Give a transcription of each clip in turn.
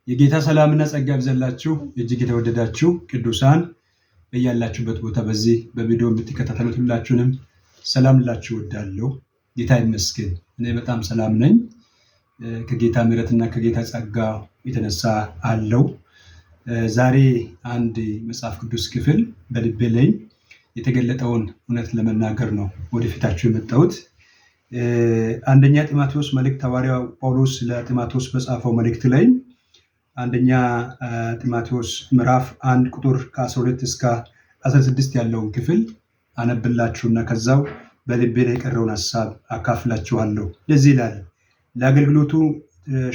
የጌታ ሰላምና ጸጋ ይብዛላችሁ። እጅግ የተወደዳችሁ ቅዱሳን በያላችሁበት ቦታ በዚህ በቪዲዮ የምትከታተሉት ሁላችሁንም ሰላም ላችሁ እወዳለሁ። ጌታ ይመስገን፣ እኔ በጣም ሰላም ነኝ። ከጌታ ምሕረትና ከጌታ ጸጋ የተነሳ አለው። ዛሬ አንድ መጽሐፍ ቅዱስ ክፍል በልቤ ላይ የተገለጠውን እውነት ለመናገር ነው ወደፊታችሁ የመጣሁት። አንደኛ ጢሞቴዎስ መልእክት ሐዋርያው ጳውሎስ ለጢሞቴዎስ በጻፈው መልእክት ላይ አንደኛ ጢሞቴዎስ ምዕራፍ 1 ቁጥር ከ12 እስከ 16 ያለውን ክፍል አነብላችሁና ከዛው በልቤ ላይ የቀረውን ሐሳብ አካፍላችኋለሁ። ለዚህ ይላል፣ ለአገልግሎቱ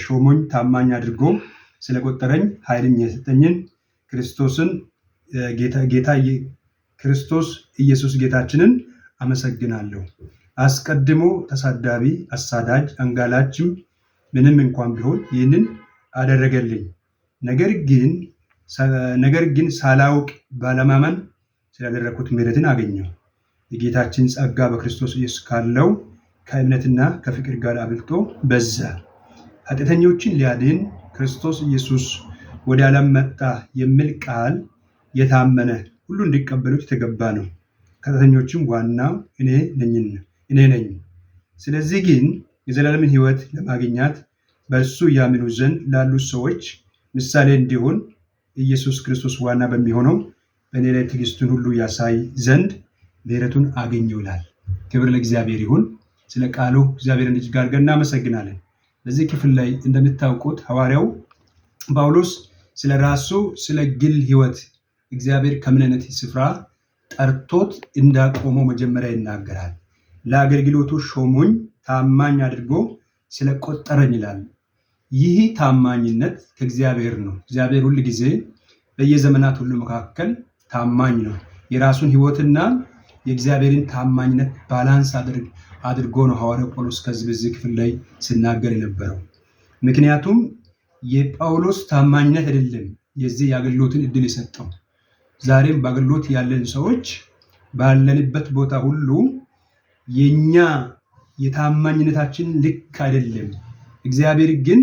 ሾሞኝ ታማኝ አድርጎ ስለቆጠረኝ ኃይልን የሰጠኝን ክርስቶስ ኢየሱስ ጌታችንን አመሰግናለሁ። አስቀድሞ ተሳዳቢ፣ አሳዳጅ፣ አንጋላችም ምንም እንኳን ቢሆን ይህንን አደረገልኝ። ነገር ግን ሳላውቅ ባለማመን ስላደረኩት ምሕረትን አገኘሁ። የጌታችን ጸጋ በክርስቶስ ኢየሱስ ካለው ከእምነትና ከፍቅር ጋር አብልጦ በዛ። ኃጢአተኞችን ሊያድን ክርስቶስ ኢየሱስ ወደ ዓለም መጣ የሚል ቃል የታመነ ሁሉ እንዲቀበሉት የተገባ ነው። ከኃጢአተኞችም ዋናው እኔ ነኝ። ስለዚህ ግን የዘላለምን ሕይወት ለማግኘት በእሱ ያምኑ ዘንድ ላሉት ሰዎች ምሳሌ እንዲሆን ኢየሱስ ክርስቶስ ዋና በሚሆነው በእኔ ላይ ትዕግስቱን ሁሉ ያሳይ ዘንድ ምሕረቱን አገኘው ይላል። ክብር ለእግዚአብሔር ይሁን። ስለ ቃሉ እግዚአብሔርን እጅግ አድርገን እናመሰግናለን። በዚህ ክፍል ላይ እንደምታውቁት ሐዋርያው ጳውሎስ ስለ ራሱ ስለ ግል ሕይወት እግዚአብሔር ከምን አይነት ስፍራ ጠርቶት እንዳቆመው መጀመሪያ ይናገራል። ለአገልግሎቱ ሾሞኝ ታማኝ አድርጎ ስለቆጠረኝ ይላል። ይህ ታማኝነት ከእግዚአብሔር ነው። እግዚአብሔር ሁል ጊዜ በየዘመናት ሁሉ መካከል ታማኝ ነው። የራሱን ሕይወትና የእግዚአብሔርን ታማኝነት ባላንስ አድርጎ ነው ሐዋርያው ጳውሎስ በዚህ ክፍል ላይ ሲናገር የነበረው። ምክንያቱም የጳውሎስ ታማኝነት አይደለም የዚህ የአገልግሎትን እድል የሰጠው። ዛሬም በአገልግሎት ያለን ሰዎች ባለንበት ቦታ ሁሉ የኛ የታማኝነታችን ልክ አይደለም። እግዚአብሔር ግን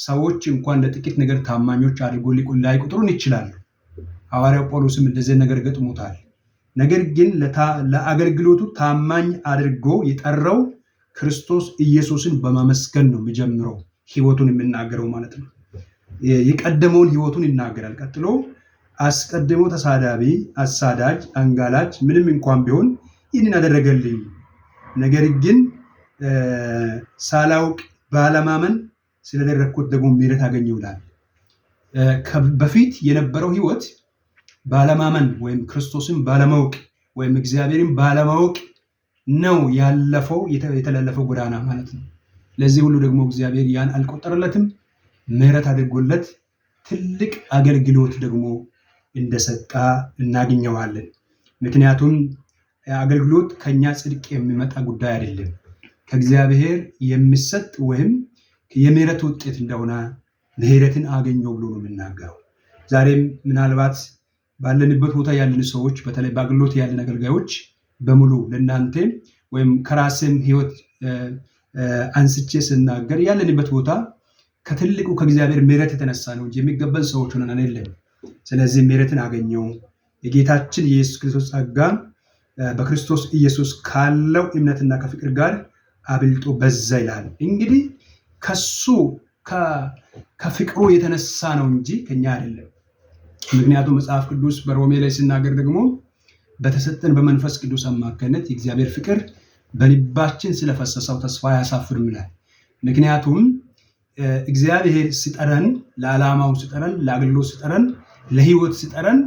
ሰዎች እንኳን ለጥቂት ነገር ታማኞች አድርጎ ላይቆጥሩን ይችላሉ። ሐዋርያው ጳውሎስም እንደዚህ ነገር ገጥሞታል። ነገር ግን ለአገልግሎቱ ታማኝ አድርጎ የጠራው ክርስቶስ ኢየሱስን በማመስገን ነው የሚጀምረው ሕይወቱን የሚናገረው ማለት ነው። የቀደመውን ሕይወቱን ይናገራል። ቀጥሎ አስቀድሞ ተሳዳቢ፣ አሳዳጅ፣ አንጋላች ምንም እንኳን ቢሆን ይህንን አደረገልኝ። ነገር ግን ሳላውቅ ባለማመን ስለደረግኩት ደግሞ ምሕረት አገኘሁ ይላል። በፊት የነበረው ሕይወት ባለማመን ወይም ክርስቶስን ባለማወቅ ወይም እግዚአብሔርን ባለማወቅ ነው ያለፈው የተላለፈው ጎዳና ማለት ነው። ለዚህ ሁሉ ደግሞ እግዚአብሔር ያን አልቆጠረለትም፣ ምሕረት አድርጎለት ትልቅ አገልግሎት ደግሞ እንደሰጣ እናገኘዋለን። ምክንያቱም አገልግሎት ከኛ ጽድቅ የሚመጣ ጉዳይ አይደለም፣ ከእግዚአብሔር የሚሰጥ ወይም የምሕረት ውጤት እንደሆነ ምሕረትን አገኘው ብሎ ነው የሚናገረው። ዛሬም ምናልባት ባለንበት ቦታ ያለን ሰዎች በተለይ በአገልግሎት ያለን አገልጋዮች በሙሉ ለእናንተ ወይም ከራስም ሕይወት አንስቼ ስናገር ያለንበት ቦታ ከትልቁ ከእግዚአብሔር ምሕረት የተነሳ ነው እንጂ የሚገባን ሰዎች ሆነን አይደለም። ስለዚህ ምሕረትን አገኘው። የጌታችን የኢየሱስ ክርስቶስ ጸጋ በክርስቶስ ኢየሱስ ካለው እምነትና ከፍቅር ጋር አብልጦ በዛ ይላል። እንግዲህ ከሱ ከፍቅሩ የተነሳ ነው እንጂ ከኛ አይደለም። ምክንያቱም መጽሐፍ ቅዱስ በሮሜ ላይ ሲናገር ደግሞ በተሰጠን በመንፈስ ቅዱስ አማካኝነት የእግዚአብሔር ፍቅር በልባችን ስለፈሰሰው ተስፋ አያሳፍርም ይላል። ምክንያቱም እግዚአብሔር ሲጠረን፣ ለዓላማው ሲጠረን፣ ለአገልግሎት ሲጠረን፣ ለሕይወት ሲጠረን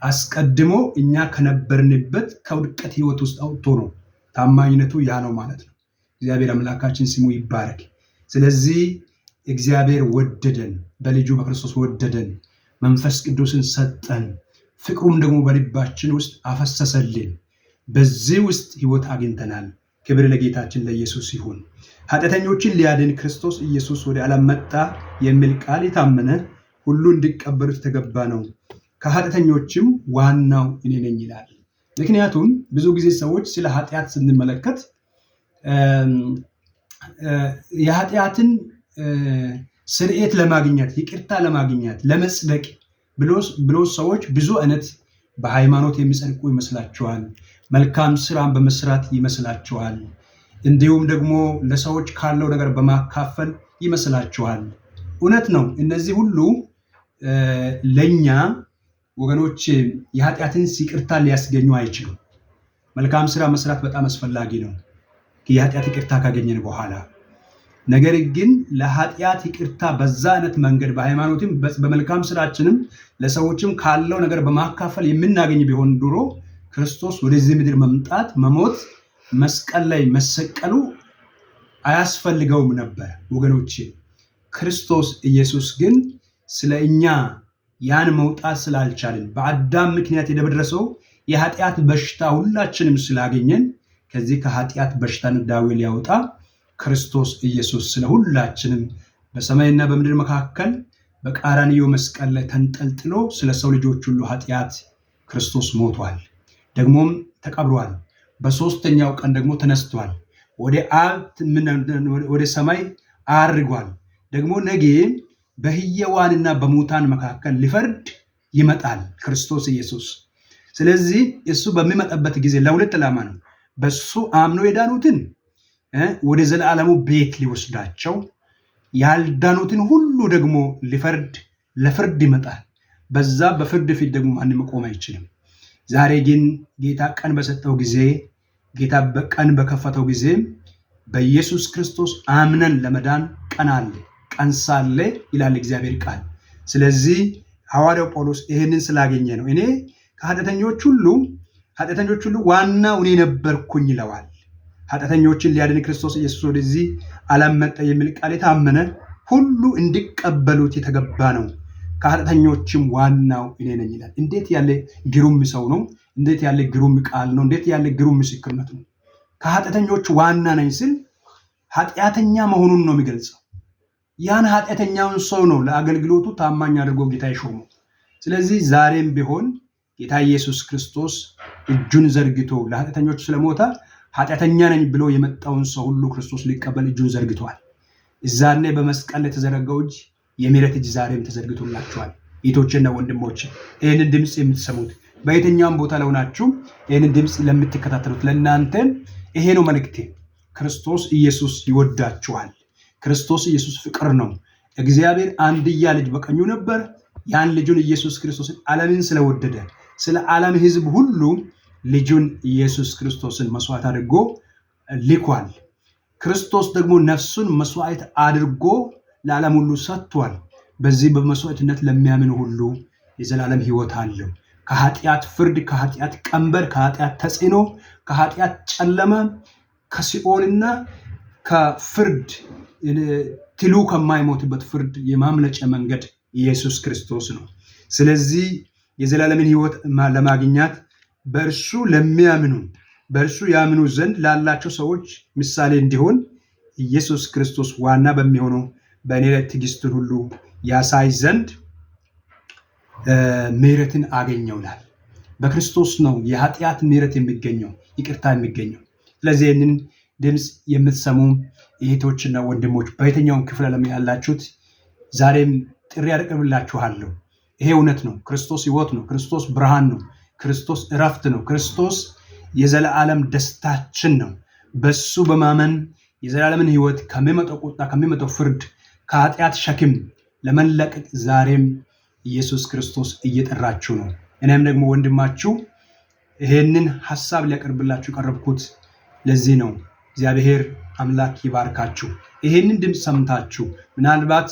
አስቀድሞ እኛ ከነበርንበት ከውድቀት ሕይወት ውስጥ አውጥቶ ነው። ታማኝነቱ ያ ነው ማለት ነው። እግዚአብሔር አምላካችን ስሙ ይባረክ። ስለዚህ እግዚአብሔር ወደደን፣ በልጁ በክርስቶስ ወደደን፣ መንፈስ ቅዱስን ሰጠን፣ ፍቅሩም ደግሞ በልባችን ውስጥ አፈሰሰልን። በዚህ ውስጥ ሕይወት አግኝተናል። ክብር ለጌታችን ለኢየሱስ ይሁን። ኃጢአተኞችን ሊያድን ክርስቶስ ኢየሱስ ወደ ዓለም መጣ የሚል ቃል የታመነ ሁሉ እንዲቀበሉት የተገባ ነው። ከኃጢአተኞችም ዋናው እኔ ነኝ ይላል። ምክንያቱም ብዙ ጊዜ ሰዎች ስለ ኃጢአት ስንመለከት የኃጢአትን ስርየት ለማግኘት ይቅርታ ለማግኘት ለመጽደቅ ብሎ ሰዎች ብዙ አይነት በሃይማኖት የሚጸድቁ ይመስላችኋል። መልካም ስራን በመስራት ይመስላችኋል። እንዲሁም ደግሞ ለሰዎች ካለው ነገር በማካፈል ይመስላችኋል። እውነት ነው። እነዚህ ሁሉ ለኛ ወገኖች የኃጢአትን ይቅርታ ሊያስገኙ አይችሉም። መልካም ስራ መስራት በጣም አስፈላጊ ነው የኃጢአት ይቅርታ ካገኘን በኋላ። ነገር ግን ለኃጢአት ይቅርታ በዛ አይነት መንገድ በሃይማኖትም በመልካም ስራችንም ለሰዎችም ካለው ነገር በማካፈል የምናገኝ ቢሆን ድሮ ክርስቶስ ወደዚህ ምድር መምጣት፣ መሞት፣ መስቀል ላይ መሰቀሉ አያስፈልገውም ነበር ወገኖቼ። ክርስቶስ ኢየሱስ ግን ስለ እኛ ያን መውጣት ስላልቻልን በአዳም ምክንያት የደረሰው የኃጢአት በሽታ ሁላችንም ስላገኘን ከዚህ ከኃጢአት በሽታን ዳዌ ሊያወጣ ክርስቶስ ኢየሱስ ስለ ሁላችንም በሰማይና በምድር መካከል በቀራንዮ መስቀል ላይ ተንጠልጥሎ ስለ ሰው ልጆች ሁሉ ኃጢአት ክርስቶስ ሞቷል። ደግሞም ተቀብሯል። በሶስተኛው ቀን ደግሞ ተነስቷል። ወደ ሰማይ አርጓል። ደግሞ ነገ በሕያዋንና በሙታን መካከል ሊፈርድ ይመጣል ክርስቶስ ኢየሱስ። ስለዚህ እሱ በሚመጣበት ጊዜ ለሁለት ዓላማ ነው። በሱ አምኖ የዳኑትን ወደ ዘላለሙ ቤት ሊወስዳቸው፣ ያልዳኑትን ሁሉ ደግሞ ለፍርድ ይመጣል። በዛ በፍርድ ፊት ደግሞ ማንም መቆም አይችልም። ዛሬ ግን ጌታ ቀን በሰጠው ጊዜ፣ ጌታ ቀን በከፈተው ጊዜ በኢየሱስ ክርስቶስ አምነን ለመዳን ቀን አለ፣ ቀን ሳለ ይላል እግዚአብሔር ቃል። ስለዚህ ሐዋርያው ጳውሎስ ይህንን ስላገኘ ነው እኔ ከኃጢአተኞች ሁሉ ዋናው እኔ ነበርኩኝ ይለዋል። ኃጢአተኞችን ሊያድን ክርስቶስ ኢየሱስ ወደዚህ ዓለም መጣ የሚል ቃል የታመነ ሁሉ እንዲቀበሉት የተገባ ነው። ከኃጢአተኞችም ዋናው እኔ ነኝ ይላል። እንዴት ያለ ግሩም ሰው ነው! እንዴት ያለ ግሩም ቃል ነው! እንዴት ያለ ግሩም ምስክርነት ነው! ከኃጢአተኞች ዋና ነኝ ስል ኃጢአተኛ መሆኑን ነው የሚገልጸው። ያን ኃጢአተኛውን ሰው ነው ለአገልግሎቱ ታማኝ አድርጎ ጌታ ይሾመው። ስለዚህ ዛሬም ቢሆን ጌታ ኢየሱስ ክርስቶስ እጁን ዘርግቶ ለኃጢአተኞች ስለሞተ ኃጢአተኛ ነኝ ብሎ የመጣውን ሰው ሁሉ ክርስቶስ ሊቀበል እጁን ዘርግቷል። እዛኔ በመስቀል የተዘረጋው እጅ የምህረት እጅ ዛሬም ተዘርግቶላችኋል። እህቶቼና ወንድሞቼ ይህንን ድምፅ የምትሰሙት በየትኛውም ቦታ ለሆናችሁ ይህንን ድምፅ ለምትከታተሉት ለእናንተ ይሄ ነው መልእክቴ። ክርስቶስ ኢየሱስ ይወዳችኋል። ክርስቶስ ኢየሱስ ፍቅር ነው። እግዚአብሔር አንድያ ልጅ በቀኙ ነበር። ያን ልጁን ኢየሱስ ክርስቶስን ዓለምን ስለወደደ ስለ ዓለም ሕዝብ ሁሉ ልጁን ኢየሱስ ክርስቶስን መስዋዕት አድርጎ ልኳል። ክርስቶስ ደግሞ ነፍሱን መስዋዕት አድርጎ ለዓለም ሁሉ ሰጥቷል። በዚህ በመስዋዕትነት ለሚያምን ሁሉ የዘላለም ሕይወት አለው። ከኃጢአት ፍርድ፣ ከኃጢአት ቀንበር፣ ከኃጢአት ተጽዕኖ፣ ከኃጢአት ጨለማ፣ ከሲኦልና ከፍርድ ትሉ ከማይሞትበት ፍርድ የማምለጫ መንገድ ኢየሱስ ክርስቶስ ነው። ስለዚህ የዘላለምን ሕይወት ለማግኘት በእርሱ ለሚያምኑ በእርሱ ያምኑ ዘንድ ላላቸው ሰዎች ምሳሌ እንዲሆን ኢየሱስ ክርስቶስ ዋና በሚሆነው በእኔ ላይ ትዕግስትን ሁሉ ያሳይ ዘንድ ምሕረትን አገኘውላል። በክርስቶስ ነው የኃጢአት ምሕረት የሚገኘው፣ ይቅርታ የሚገኘው። ስለዚህ ይህንን ድምፅ የምትሰሙ እህቶችና ወንድሞች በየትኛውም ክፍለ ዓለም ያላችሁት ዛሬም ጥሪ ያቀርብላችኋለሁ። ይሄ እውነት ነው። ክርስቶስ ሕይወት ነው። ክርስቶስ ብርሃን ነው። ክርስቶስ እረፍት ነው። ክርስቶስ የዘላለም ደስታችን ነው። በሱ በማመን የዘላለምን ሕይወት ከሚመጣው ቁጣ፣ ከሚመጣው ፍርድ፣ ከኃጢአት ሸክም ለመለቀቅ ዛሬም ኢየሱስ ክርስቶስ እየጠራችሁ ነው። እኔም ደግሞ ወንድማችሁ ይሄንን ሐሳብ ሊያቀርብላችሁ ቀረብኩት ለዚህ ነው። እግዚአብሔር አምላክ ይባርካችሁ። ይሄንን ድምፅ ሰምታችሁ ምናልባት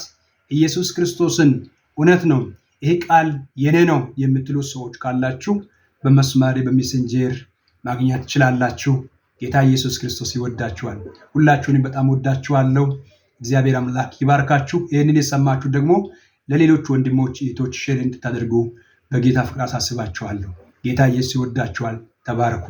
ኢየሱስ ክርስቶስን እውነት ነው ይሄ ቃል የኔ ነው የምትሉ ሰዎች ካላችሁ በመስመር በሜሴንጀር ማግኘት ትችላላችሁ። ጌታ ኢየሱስ ክርስቶስ ይወዳችኋል። ሁላችሁንም በጣም ወዳችኋለሁ። እግዚአብሔር አምላክ ይባርካችሁ። ይህንን የሰማችሁ ደግሞ ለሌሎች ወንድሞች እህቶች ሼር እንድታደርጉ በጌታ ፍቅር አሳስባችኋለሁ። ጌታ ኢየሱስ ይወዳችኋል። ተባረኩ።